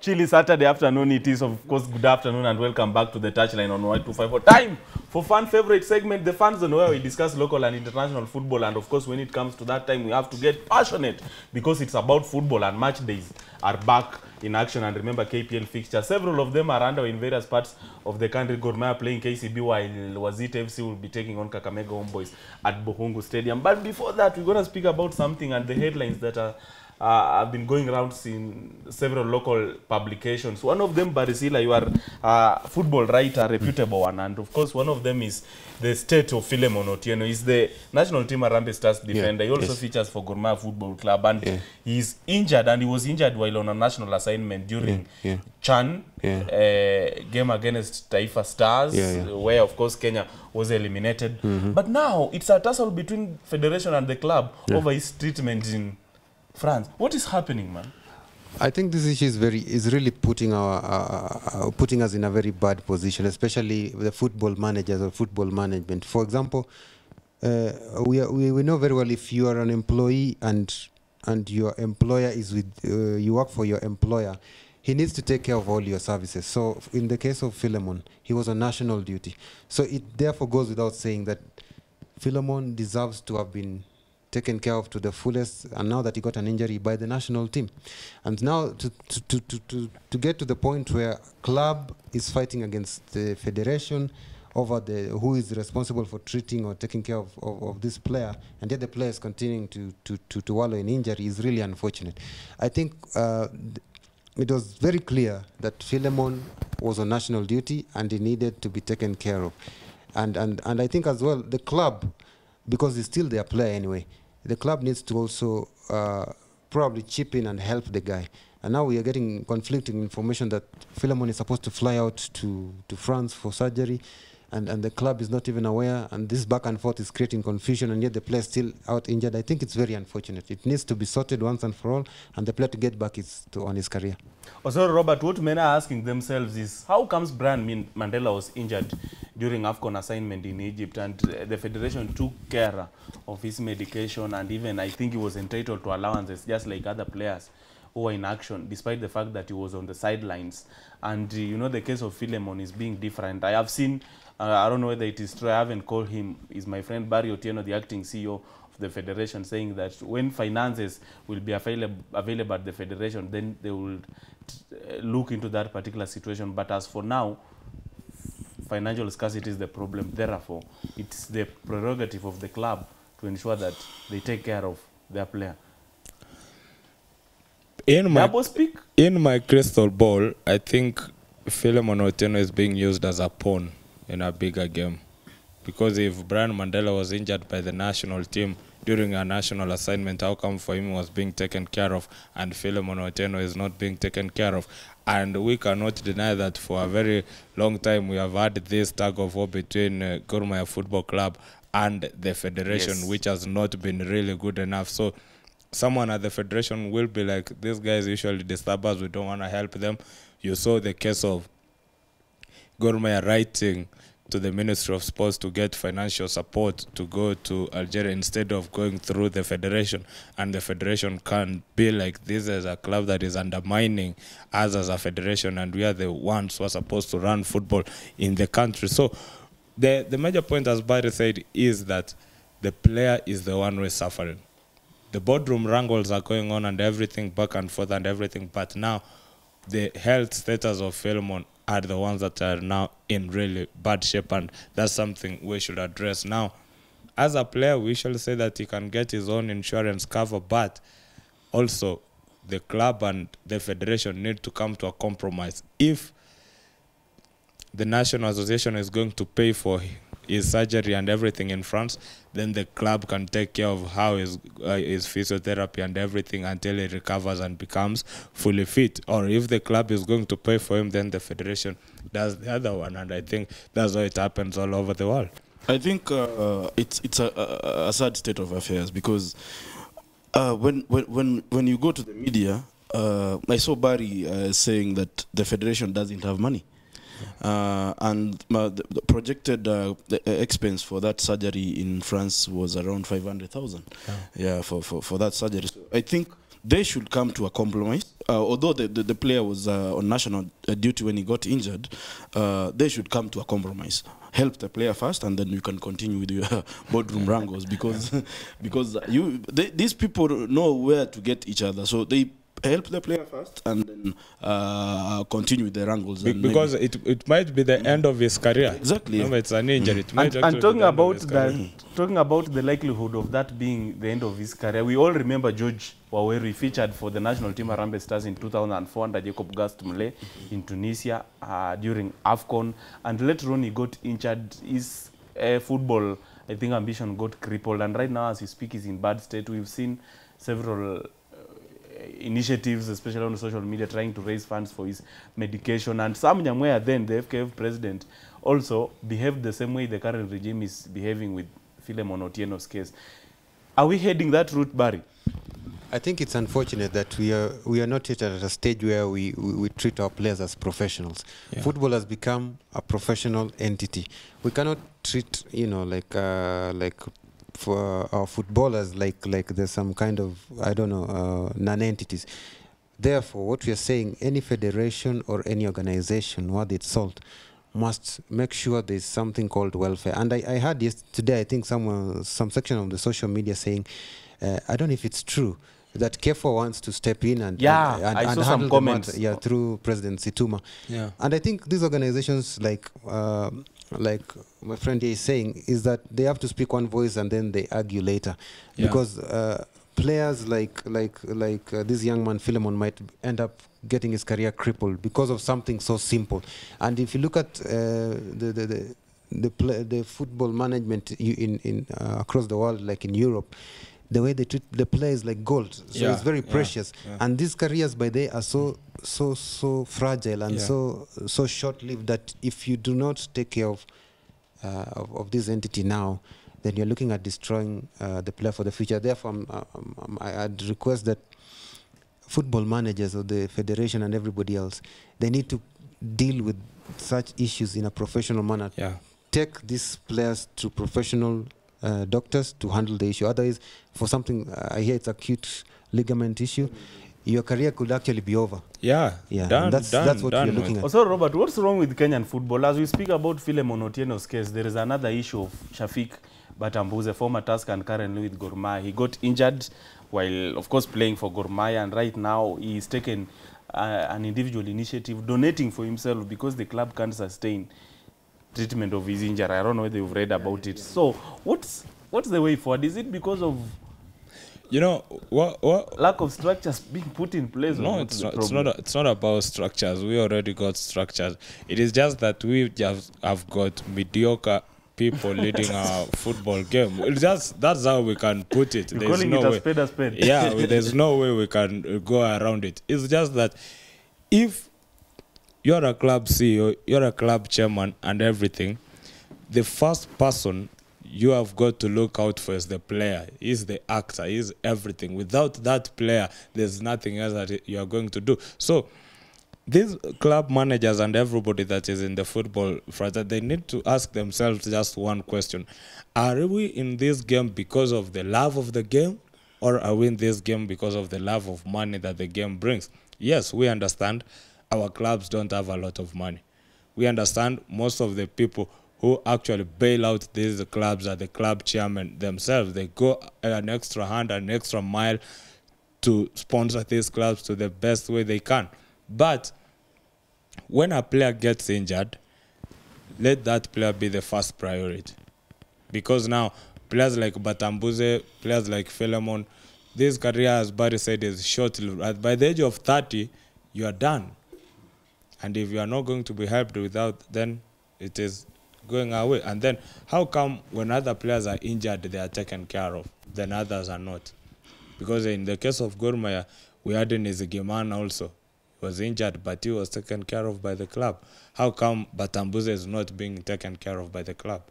Chilly Saturday afternoon it is. Of course, good afternoon and welcome back to the touchline on Y254. Time for fan favorite segment, the fan zone, where we discuss local and international football. And of course, when it comes to that time, we have to get passionate because it's about football and match days are back in action. And remember, KPL fixtures, several of them are underway in various parts of the country. Gor Mahia playing KCB, while Wazito FC will be taking on Kakamega Homeboys at Bohungu Stadium. But before that, we're going to speak about something and the headlines that are have been going around in several local publications. One of them, Barisila, you are a football writer, a reputable one, and of course one of them is the state of Philemon Otieno. He's the national team Harambee Stars defender. He also features for Gor Mahia Football Club, and he's injured, and he was injured while on a national assignment during Chan game against Taifa Stars, where of course Kenya was eliminated. But now it's a tussle between federation and the club over his treatment in France. What is happening, man? I think this issue is really putting us in a very bad position, especially the football managers or football management. For example, we know very well if you are an employee and your employer is with you work for your employer, he needs to take care of all your services. So in the case of Philemon, he was on national duty. So it therefore goes without saying that Philemon deserves to have been taken care of to the fullest, and now that he got an injury by the national team. And now to get to the point where club is fighting against the federation over who is responsible for treating or taking care of this player, and yet the player is continuing to wallow in injury is really unfortunate. I think it was very clear that Philemon was on national duty and he needed to be taken care of. And I think as well the club, because he's still their player anyway, the club needs to also probably chip in and help the guy. And now we are getting conflicting information that Philemon is supposed to fly out to France for surgery, and the club is not even aware, and this back and forth is creating confusion, and yet the player is still out injured. I think it's very unfortunate. It needs to be sorted once and for all, and the player to get back on his career. Also, Robert, what men are asking themselves is, how comes Brian Mandela was injured during AFCON assignment in Egypt, and the federation took care of his medication, and even I think he was entitled to allowances just like other players who were in action, despite the fact that he was on the sidelines. And you know, the case of Philemon is being different. I have seen, I don't know whether it is true, I haven't called him, is my friend Barry Otieno, the acting CEO of the federation, saying that when finances will be available at the federation, then they will look into that particular situation. But as for now, financial scarcity is the problem. Therefore, it's the prerogative of the club to ensure that they take care of their player. In my crystal ball, I think Philemon Otieno is being used as a pawn in a bigger game. Because if Brian Mandela was injured by the national team during a national assignment, how come for him was being taken care of and Philemon Otieno is not being taken care of? And we cannot deny that for a very long time we have had this tug of war between Gor Mahia Football Club and the federation, which has not been really good enough. So someone at the federation will be like, these guys usually disturb us, we don't want to help them. You saw the case of Gor Mahia writing to the Ministry of Sports to get financial support to go to Algeria instead of going through the federation. And the federation can't be like, this is a club that is undermining us as a federation, and we are the ones who are supposed to run football in the country. So the major point, as Barry said, is that the player is the one who is suffering. The boardroom wrangles are going on and everything, back and forth and everything, but now the health status of Philemon are the ones that are now in really bad shape, and that's something we should address. Now, as a player, we shall say that he can get his own insurance cover, but also the club and the federation need to come to a compromise. If the National Association is going to pay for his surgery and everything in France, then the club can take care of how his physiotherapy and everything until he recovers and becomes fully fit. Or if the club is going to pay for him, then the federation does the other one. And I think that's how it happens all over the world. I think it's a sad state of affairs, because when you go to the media, I saw Barry saying that the federation doesn't have money. And the projected the expense for that surgery in France was around 500,000. Yeah, for that surgery. So I think they should come to a compromise. Although the player was on national duty when he got injured, they should come to a compromise. Help the player first, and then you can continue with your boardroom wrangles, because these people know where to get each other, so they help the player first and then continue with the wrangles. Because it might be the end of his career. Exactly. No, it's an injury. It might And actually talking be the end of about his that, career. talking about the likelihood of that being the end of his career, we all remember George Waweru featured for the national team Harambee Stars in 2004 under Jacob Gaston in Tunisia during AFCON, and later on he got injured. His football, I think, ambition got crippled, and right now as we speak is in bad state. We've seen several initiatives, especially on social media, trying to raise funds for his medication. And Sam Nyamweya, then the FKF president, also behaved the same way the current regime is behaving with Philemon Otieno's case. Are we heading that route, Barry? I think it's unfortunate that we are not yet at a stage where we treat our players as professionals. Yeah. Football has become a professional entity. We cannot treat, like for our footballers like there's some kind of, I don't know, non-entities. Therefore, what we are saying, any federation or any organization worth its salt must make sure there's something called welfare. And I heard yesterday, I think some section of the social media saying, I don't know if it's true, that KEFO wants to step in and I saw some handle comments. the matter, through President Situma. Yeah. And I think these organizations, like my friend here is saying, is that they have to speak one voice and then they argue later, because players like this young man Philemon might end up getting his career crippled because of something so simple. And if you look at the football management in across the world, like in Europe, the way they treat the players like gold, so it's very precious. And these careers by they are so fragile and so short-lived that if you do not take care of this entity now, then you're looking at destroying the player for the future. Therefore, I'd request that football managers of the federation and everybody else, they need to deal with such issues in a professional manner. Take these players to professional doctors to handle the issue. Otherwise, for something, I hear it's acute ligament issue, your career could actually be over. That's what we're looking at. Also, Robert, what's wrong with Kenyan football? As we speak about Philemon Otieno's case, there is another issue of Shafiq Batambuze, former Tusker and currently with Gor Mahia. He got injured while, of course, playing for Gor Mahia, and right now he's taken an individual initiative, donating for himself because the club can't sustain treatment of his injury. I don't know whether you've read about it. So what's the way forward? Is it because of what lack of structures being put in place? No, it's not about structures. We already got structures. It is just that we just have got mediocre people leading our football game. That's how we can put it. You're calling it a spade a spade. There's no way we can go around it. It's just that if you're a club CEO, you're a club chairman and everything, the first person you have got to look out for is the player, is the actor, is everything. Without that player, there's nothing else that you are going to do. So these club managers and everybody that is in the football front, they need to ask themselves just one question. Are we in this game because of the love of the game, or are we in this game because of the love of money that the game brings? Yes, we understand our clubs don't have a lot of money. We understand most of the people who actually bail out these clubs are the club chairmen themselves. They go an extra hand, an extra mile to sponsor these clubs to the best way they can. But when a player gets injured, let that player be the first priority. Because now, players like Batambuze, players like Philemon, this career, as Barry said, is short-lived. By the age of 30, you are done. And if you are not going to be helped without, then it is going away. And then how come when other players are injured, they are taken care of, then others are not? Because in the case of Gor Mahia, we had Nizigimana also. He was injured, but he was taken care of by the club. How come Batambuze is not being taken care of by the club?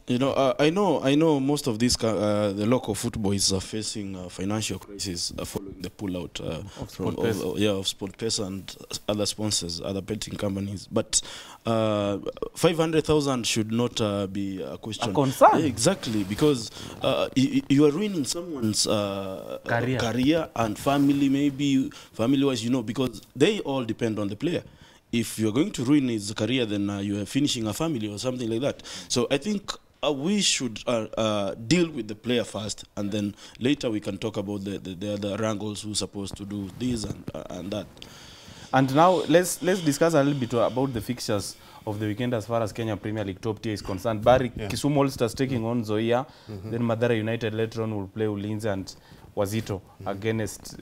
You know, I know most of these the local footballs are facing financial crisis following the pullout of Sportpesa and other sponsors, other betting companies. But 500,000 should not be a question. A concern. Yeah, exactly, because you are ruining someone's career and family, maybe family-wise, you know, because they all depend on the player. If you're going to ruin his career, then you are finishing a family or something like that. So I think we should deal with the player first, and then later we can talk about the other wrangles who's supposed to do this and that. And now let's discuss a little bit about the fixtures of the weekend as far as Kenya Premier League top tier is concerned. Barry, Kisumu All Stars taking on Zoia. Then Mathare United later on will play Ulinzi and Wazito against...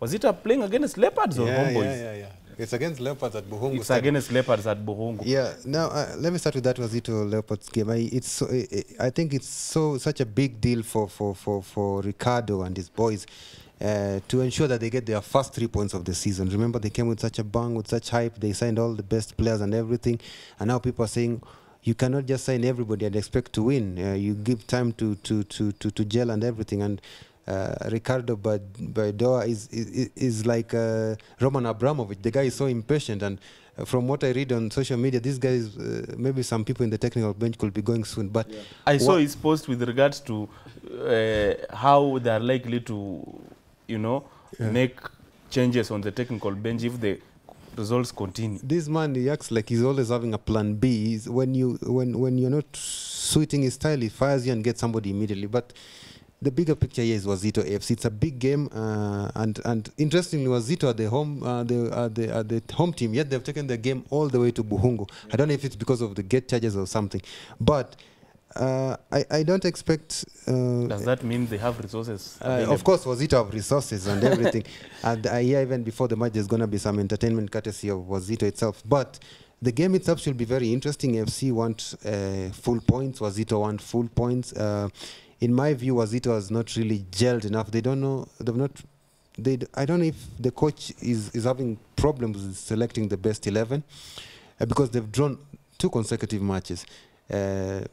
Wazito playing against Leopards or Homeboys? Yeah. It's against Leopards at Buhungu. It's against Leopards at Buhungu. Yeah. Now, let me start with that Wazito Leopards game. I think it's such a big deal for Ricardo and his boys to ensure that they get their first 3 points of the season. Remember, they came with such a bang, with such hype. They signed all the best players and everything. And now people are saying, you cannot just sign everybody and expect to win. You give time to gel and everything. And Ricardo Baidoa is like Roman Abramovich. The guy is so impatient, and from what I read on social media, this guy is maybe some people in the technical bench could be going soon. But I saw his post with regards to how they are likely to, make changes on the technical bench if the results continue. This man, he acts like he's always having a plan B. When you're not suiting his style, he fires you and gets somebody immediately. But the bigger picture here is Wazito AFC. It's a big game, and interestingly, Wazito are the home team. Yet they've taken the game all the way to Buhungu. I don't know if it's because of the gate charges or something, but I don't expect. Does that mean they have resources? Of course, Wazito have resources and everything, and I hear even before the match there's going to be some entertainment courtesy of Wazito itself, but. The game itself should be very interesting. FC want full points. Wazito want full points. In my view, Wazito has not really gelled enough. They don't know. I don't know if the coach is having problems with selecting the best 11 because they've drawn 2 consecutive matches. And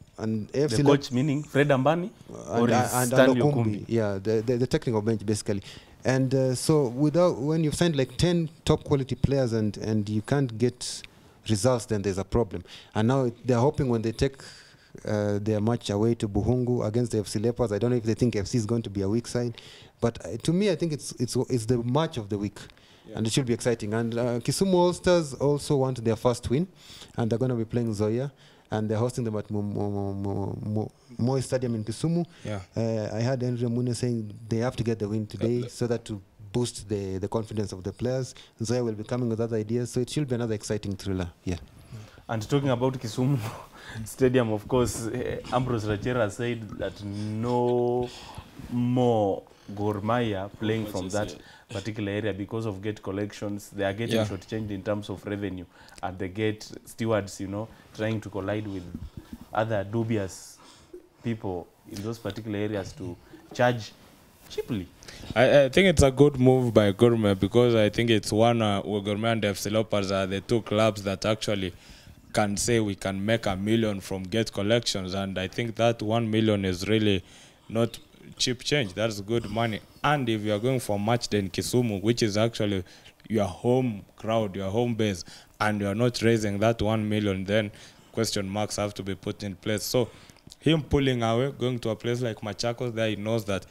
AFC the coach meaning Fred Ambani and Stanley Okumbi. Yeah, the technical bench basically. And so when you've signed like 10 top quality players and you can't get results, then there's a problem. And now they're hoping when they take their match away to Buhungu against the FC Leopards, I don't know if they think FC is going to be a weak side, but to me I think it's the match of the week, and it should be exciting. And Kisumu All Stars also want their first win, and they're going to be playing Zoya, and they're hosting them at Moi Stadium in Kisumu. I heard Henry Mune saying they have to get the win today so that to boost the confidence of the players. Zoya will be coming with other ideas, so it should be another exciting thriller. And talking about Kisumu Stadium, of course, Ambrose Rachera said that no more Gor Mahia playing from that particular area because of gate collections. They are getting shortchanged in terms of revenue, and the gate stewards, trying to collide with other dubious people in those particular areas to charge cheaply. I think it's a good move by Gor Mahia because I think it's one Gor Mahia and FC Leopards are the 2 clubs that actually can say we can make $1 million from gate collections, and I think that 1 million is really not cheap change. That's good money. And if you are going for match day in Kisumu, which is actually your home crowd, your home base, and you are not raising that 1 million, then question marks have to be put in place. So him pulling away, going to a place like Machakos, there he knows that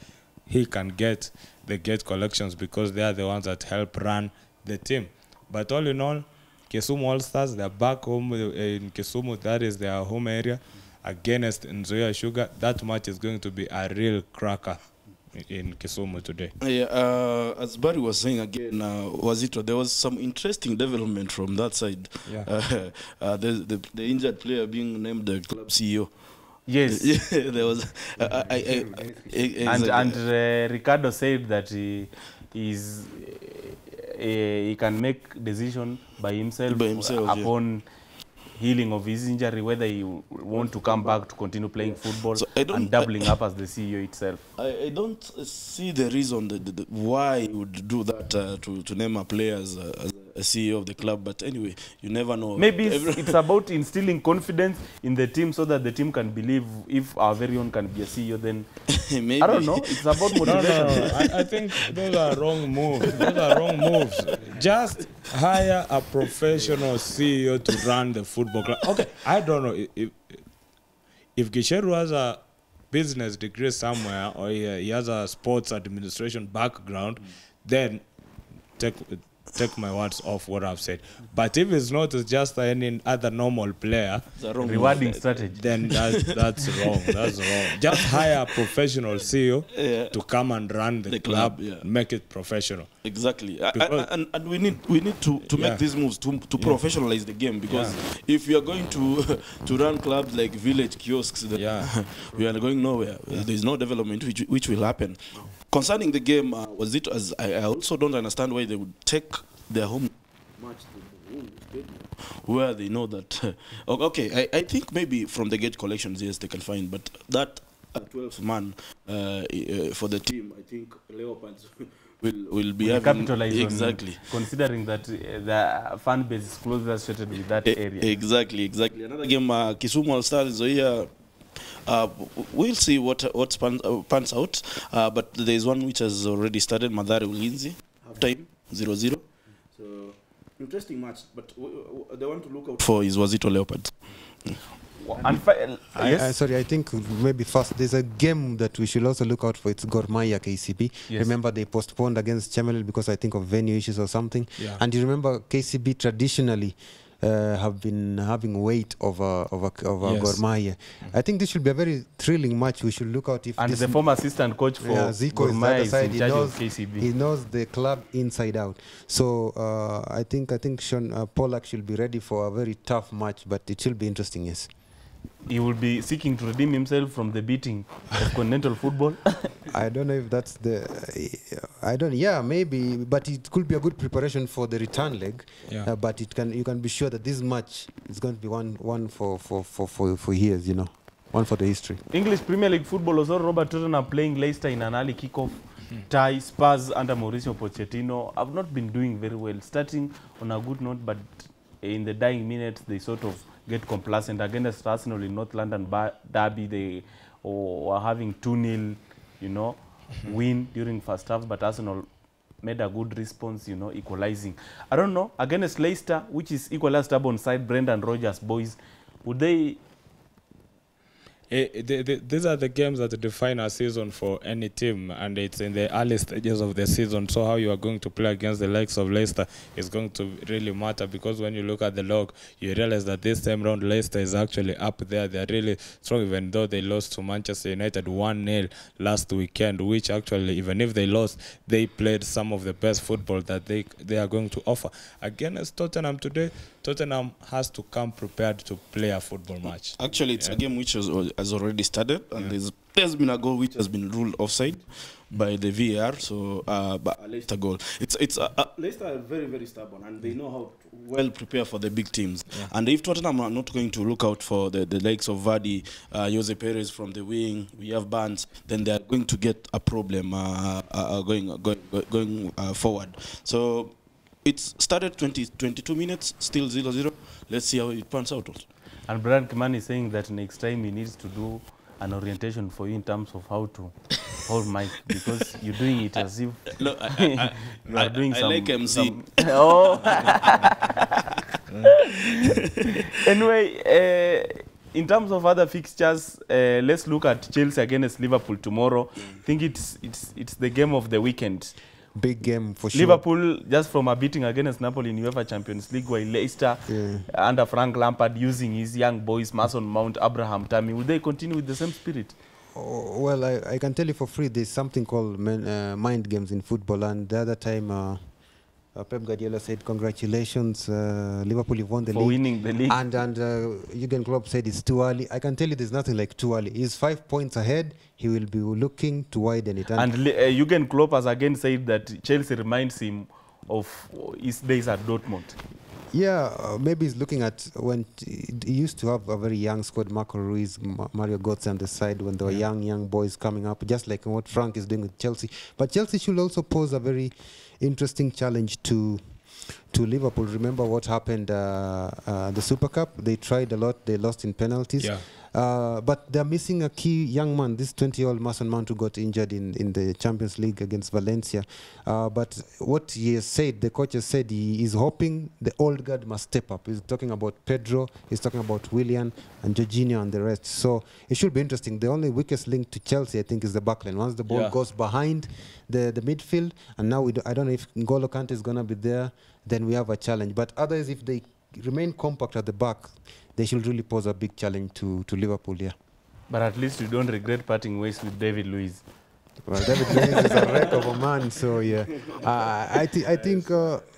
he can get the gate collections because they are the ones that help run the team. But all in all, Kisumu All Stars, they're back home in Kisumu. That is their home area against Nzoia Sugar. That match is going to be a real cracker in Kisumu today. As Barry was saying again, Wazito, there was some interesting development from that side. The injured player being named the club CEO. Yes. There was. And Ricardo said that he can make decision by himself upon healing of his injury, whether he want to come back to continue playing football and doubling up as the CEO itself. I don't see the reason why he would do that to name a player as a CEO of the club. But anyway, you never know. Maybe it's about instilling confidence in the team so that the team can believe if our very own can be a CEO, then maybe. I don't know. It's about motivation. No. I think those are wrong moves. Those are wrong moves. Just hire a professional CEO to run the football club. Okay, I don't know if Gicheru has a business degree somewhere or he has a sports administration background, then take my words off what I've said. But if it's not just any other normal player, rewarding strategy, then that's wrong. That's wrong. Just hire a professional CEO to come and run the club, make it professional. Exactly. And we need to make these moves to professionalize the game, because if we are going to run clubs like village kiosks, we are going nowhere. There is no development which will happen. Concerning the game, was it as I also don't understand why they would take their home match to the home stadium, where they know that. Okay, I think maybe from the gate collections, yes, they can find, but that 12th man for the team, I think Leopards will be having capitalize exactly on, considering that the fan base is closely associated with that area. Exactly. Another game, Kisumu All Stars is here. We'll see what pans out, but there is one which has already started. Mathare Ulinzi, half time 0-0. So interesting match, but the one to look out for is Wazito Leopards. Sorry, I think maybe first there's a game that we should also look out for. It's Gor Mahia KCB. Yes. Remember they postponed against Chemelil because I think of venue issues or something. Yeah. And you remember KCB traditionally have been having weight over Gor Mahia. I think this should be a very thrilling match. We should look out if the former assistant coach for Zico Gor Mahia is in charge of KCB. He knows the club inside out. So I think Sean Pollack should be ready for a very tough match, but it should be interesting. Yes. He will be seeking to redeem himself from the beating of continental football. I don't know if that's yeah, maybe, but it could be a good preparation for the return leg. Yeah. But you can be sure that this match is going to be one for years, you know, one for the history. English Premier League football also, Robert Tottenham playing Leicester in an early kickoff tie. Spurs under Mauricio Pochettino have not been doing very well, starting on a good note, but in the dying minutes they sort of get complacent. Against Arsenal in North London derby, they were having 2-0, you know, win during first half, but Arsenal made a good response, you know, equalizing. I don't know, against Leicester, which is equally a stubborn side, Brendan Rodgers boys, would they... These are the games that define a season for any team, and it's in the early stages of the season. So how you are going to play against the likes of Leicester is going to really matter, because when you look at the log, you realize that this time round Leicester is actually up there. They're really strong, even though they lost to Manchester United 1-0 last weekend, which actually, even if they lost, they played some of the best football that they are going to offer. Against Tottenham today, Tottenham has to come prepared to play a football match. Actually, it's a game which has already started, and there's been a goal which has been ruled offside by the VAR. So, but a Leicester goal. Leicester are very, very stubborn, and they know how to well prepare for the big teams. Yeah. And if Tottenham are not going to look out for the likes of Vardy, Jose Perez from the wing, we have Barnes, then they are going to get a problem going forward. So. It's started 22 minutes, still 0-0. Let's see how it pans out also. And Brian Kimani is saying that next time he needs to do an orientation for you in terms of how to hold mic, because you're doing it as if no, you are doing I like MC. Anyway, in terms of other fixtures, let's look at Chelsea against Liverpool tomorrow. I think it's the game of the weekend. Big game for sure. Liverpool, just from a beating against Napoli in UEFA Champions League, while Leicester, under Frank Lampard, using his young boys, Mason Mount, Abraham Tammy, will they continue with the same spirit? Oh, well, I can tell you for free, there's something called mind games in football. And the other time, Pep Guardiola said, congratulations, Liverpool, you've won the league. For winning the league. And Jurgen Klopp said it's too early. I can tell you there's nothing like too early. He's 5 points ahead. He will be looking to widen it. And Jurgen Klopp has again said that Chelsea reminds him of his days at Dortmund. Yeah, maybe he's looking at when he used to have a very young squad, Marco Ruiz, Mario Götze on the side when there were young boys coming up, just like what Frank is doing with Chelsea. But Chelsea should also pose a very interesting challenge to Liverpool. Remember what happened the Super Cup? They tried a lot. They lost in penalties. Yeah. But they're missing a key young man, this 20-year-old Mason Mount, who got injured in the Champions League against Valencia. But what he has said, the coach has said, he is hoping the old guard must step up. He's talking about Pedro, he's talking about Willian and Jorginho and the rest. So it should be interesting. The only weakest link to Chelsea, I think, is the backline. Once the ball goes behind the midfield, and now I don't know if N'Golo Kante is going to be there, then we have a challenge. But others, if they remain compact at the back, they should really pose a big challenge to Liverpool, yeah. But at least you don't regret parting ways with David Luiz. Well, David Luiz is a wreck of a man, so yeah. I think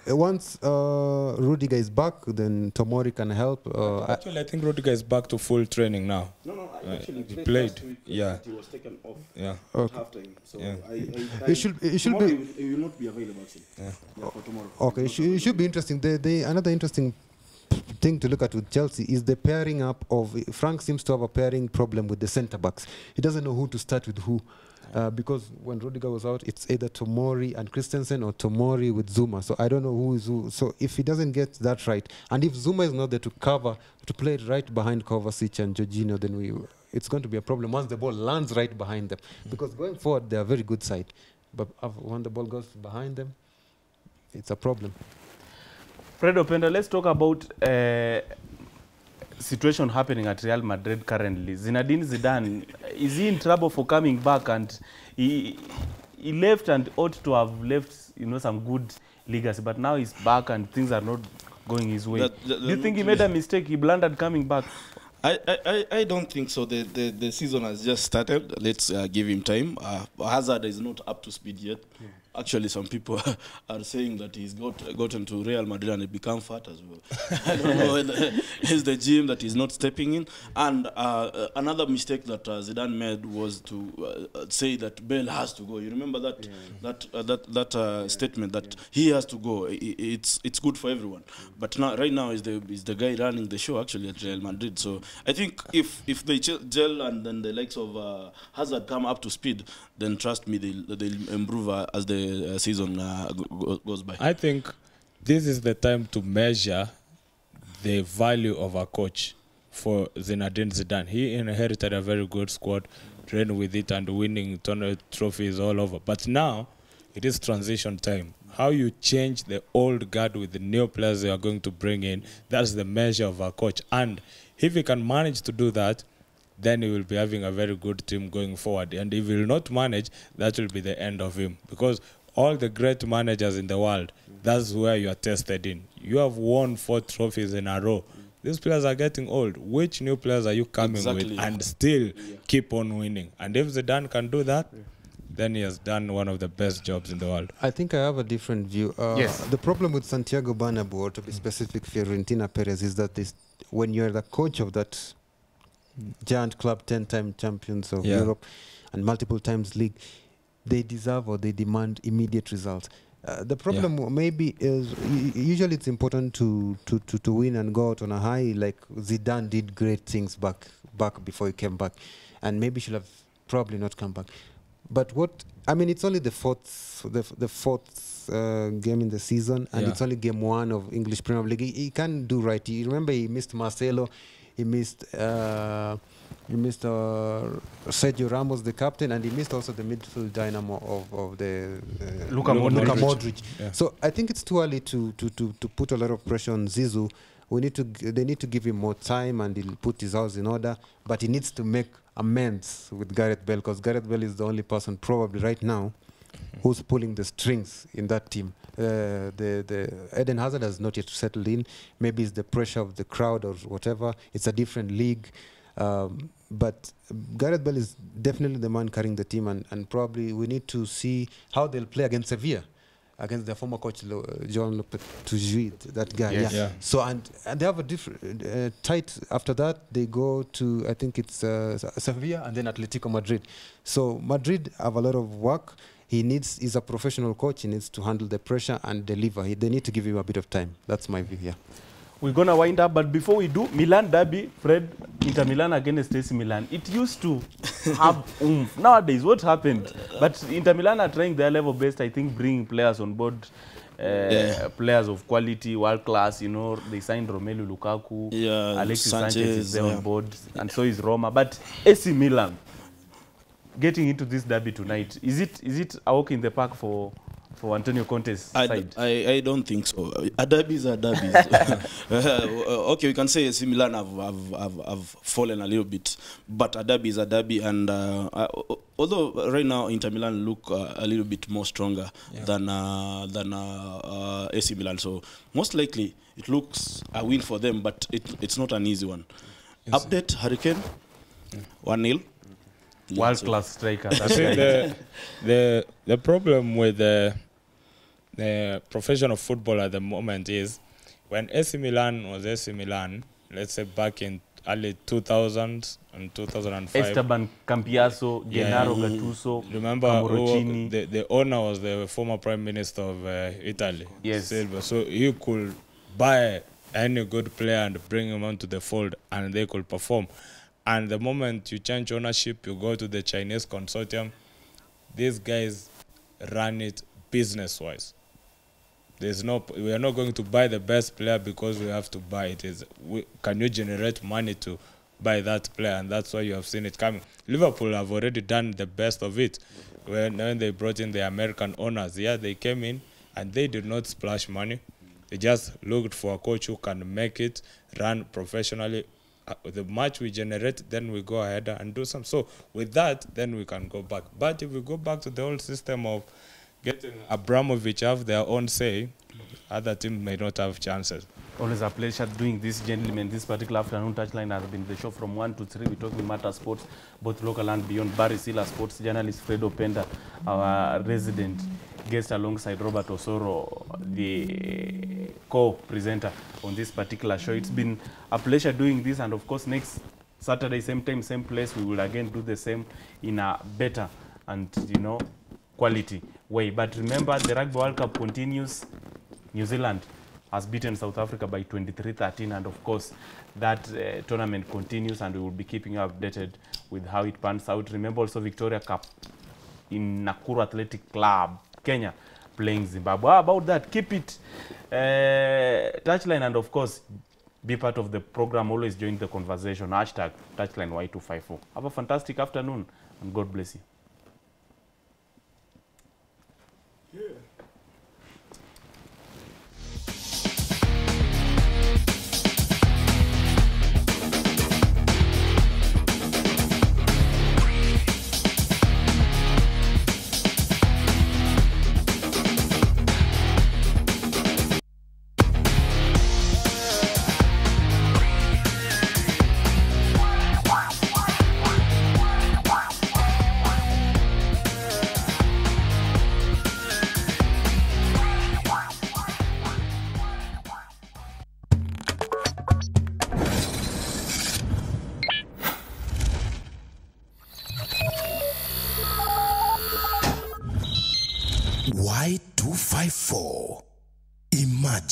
once Rudiger is back, then Tomori can help. Actually, I think Rudiger is back to full training now. No, actually he played. He was taken off at halftime. So it should be. He will not be available for tomorrow. Okay, it should be interesting. Another interesting thing to look at with Chelsea is the pairing up of Frank seems to have a pairing problem with the centre backs. He doesn't know who to start with who. Because when Rudiger was out, it's either Tomori and Christensen or Tomori with Zuma. So I don't know who is who. So if he doesn't get that right, and if Zuma is not there to play right behind Kovacic and Jorginho, then it's going to be a problem once the ball lands right behind them. Because going forward, they're a very good side. But when the ball goes behind them, it's a problem. Fred Openda, let's talk about situation happening at Real Madrid currently. Zinedine Zidane, is he in trouble for coming back? And he left and ought to have left, some good legacy, but now he's back and things are not going his way. Do you think he made a mistake? He blundered coming back? I don't think so. The season has just started. Let's give him time. Hazard is not up to speed yet. Actually, some people are saying that he's gotten to Real Madrid and he become fat as well. I don't know whether it's the gym that he's not stepping in. And another mistake that Zidane made was to say that Bale has to go. You remember that statement that he has to go. It's good for everyone. But now, right now, is the guy running the show actually at Real Madrid. So I think if they gel and then the likes of Hazard come up to speed, then trust me, they'll improve as the season goes by. I think this is the time to measure the value of a coach for Zinedine Zidane. He inherited a very good squad, trained with it and winning trophies all over. But now it is transition time. How you change the old guard with the new players you are going to bring in, that's the measure of a coach. And if he can manage to do that, then he will be having a very good team going forward. And if he will not manage, that will be the end of him. Because all the great managers in the world, that's where you are tested in. You have won 4 trophies in a row. These players are getting old. Which new players are you coming with and still keep on winning? And if Zidane can do that, then he has done one of the best jobs in the world. I think I have a different view. Yes. The problem with Santiago Bernabeu, or to be specific, Fiorentina Perez, is that when you're the coach of that giant club, 10-time champions of Europe and multiple times league, they deserve or they demand immediate results. The problem maybe is usually it's important to win and go out on a high. Like Zidane did great things back before he came back, and maybe should have probably not come back. But it's only the fourth game in the season, and it's only game 1 of English Premier League. He can't do right. You remember he missed Marcelo. He missed Sergio Ramos, the captain, and he missed also the midfield dynamo of the Luka Modric. Yeah. So I think it's too early to put a lot of pressure on Zizou. They need to give him more time, and he'll put his house in order. But he needs to make amends with Gareth Bale, because Gareth Bale is the only person probably right now who's pulling the strings in that team. The Eden Hazard has not yet settled in. Maybe it's the pressure of the crowd or whatever. It's a different league. But Gareth Bale is definitely the man carrying the team, and probably we need to see how they'll play against Sevilla. against their former coach John Lopetegui, that guy. Yes. Yeah. So and they have a different tight. After that, they go to, I think it's Sevilla and then Atletico Madrid. So Madrid have a lot of work. He's a professional coach. He needs to handle the pressure and deliver. They need to give him a bit of time. That's my view. Yeah. We're going to wind up, but before we do, Milan derby, Fred, Inter Milan against AC Milan. It used to have oomph. Nowadays, what happened? But Inter Milan are trying their level best, I think, bringing players on board, players of quality, world class. You know, they signed Romelu Lukaku, Alexis Sanchez is there on board, and so is Roma. But AC Milan, getting into this derby tonight, is it a walk in the park for Antonio Conte's side? I don't think so. A derbies are derbies. Okay, we can say AC Milan have fallen a little bit, but a derby is a derby, and although right now Inter Milan look a little bit more stronger than AC Milan, so most likely it looks a win for them, but it's not an easy one. Yes. Update: Hurricane 1-0. World-class striker. The problem with the professional football at the moment is when AC Milan was AC Milan, let's say back in early 2000s and 2005. Esteban Campiaso, Gennaro Gattuso, remember the owner was the former Prime Minister of Italy, yes. Silva. So he could buy any good player and bring him onto the fold and they could perform. And the moment you change ownership, you go to the Chinese consortium, these guys run it business-wise. We are not going to buy the best player because we have to buy it. Can you generate money to buy that player? And that's why you have seen it coming. Liverpool have already done the best of it. When they brought in the American owners, they came in and they did not splash money. They just looked for a coach who can make it run professionally. The match we generate, then we go ahead and do some. So with that, then we can go back. But if we go back to the old system of getting Abramovich have their own say, other teams may not have chances. Always a pleasure doing this, gentlemen. This particular afternoon touchline has been the show from 1 to 3. We're talking matter sports, both local and beyond. Barry Silla, sports journalist, Fred Openda, our resident guest alongside Robert Osoro, the co-presenter on this particular show. It's been a pleasure doing this, and of course next Saturday, same time, same place, we will again do the same in a better and quality way. But remember, the Rugby World Cup continues. New Zealand has beaten South Africa by 23-13, and of course that tournament continues, and we will be keeping you updated with how it pans out. Remember also Victoria Cup in Nakuru Athletic Club, Kenya, playing Zimbabwe. How about that? Keep it touchline, and of course be part of the program. Always join the conversation. Hashtag touchline Y254. Have a fantastic afternoon, and God bless you. Y254. Imagine.